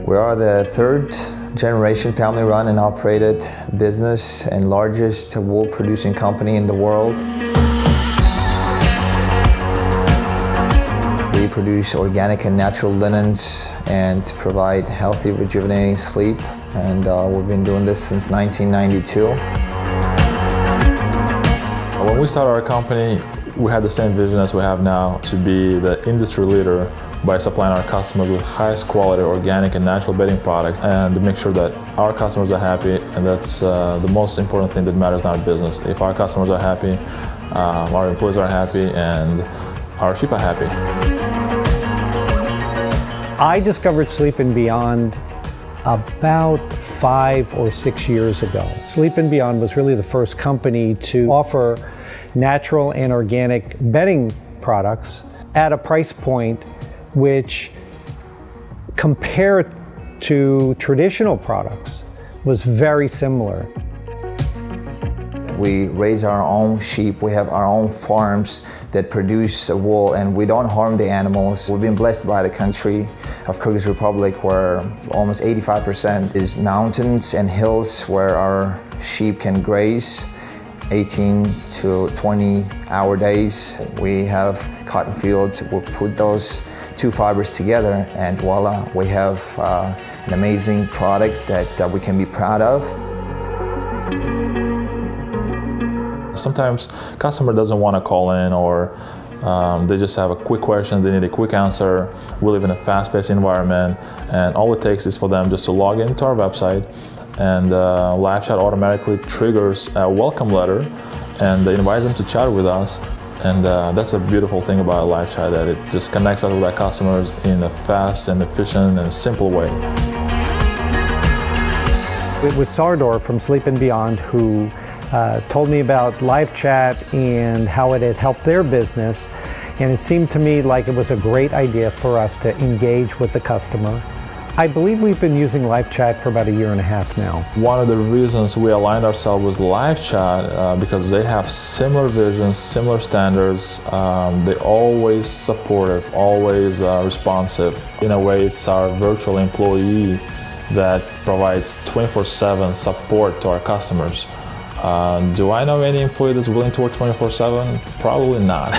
We are the third generation family-run and operated business and largest wool producing company in the world. We produce organic and natural linens and provide healthy, rejuvenating sleep. And we've been doing this since 1992. When we started our company, we had the same vision as we have now, to be the industry leader by supplying our customers with highest quality organic and natural bedding products, and to make sure that our customers are happy, and that's the most important thing that matters in our business. If our customers are happy, our employees are happy, and our sheep are happy. I discovered Sleep and Beyond about 5 or 6 years ago. Sleep and Beyond was really the first company to offer natural and organic bedding products at a price point which, compared to traditional products, was very similar. We raise our own sheep. We have our own farms that produce wool, and we don't harm the animals. We've been blessed by the country of Kyrgyz Republic, where almost 85% is mountains and hills where our sheep can graze 18 to 20-hour days. We have cotton fields. We put those two fibers together, and voila, we have an amazing product that we can be proud of. Sometimes customer doesn't want to call in, or they just have a quick question, they need a quick answer. We live in a fast-paced environment, and all it takes is for them just to log into our website, and LiveChat automatically triggers a welcome letter and invites them to chat with us. And that's a beautiful thing about LiveChat, that it just connects us with our customers in a fast and efficient and simple way. It was Sardor from Sleep and Beyond who told me about LiveChat and how it had helped their business. And it seemed to me like it was a great idea for us to engage with the customer. I believe we've been using LiveChat for about 1.5 years now. One of the reasons we aligned ourselves with LiveChat because they have similar visions, similar standards. They're always supportive, always responsive. In a way, it's our virtual employee that provides 24/7 support to our customers. Do I know any employee that's willing to work 24/7? Probably not.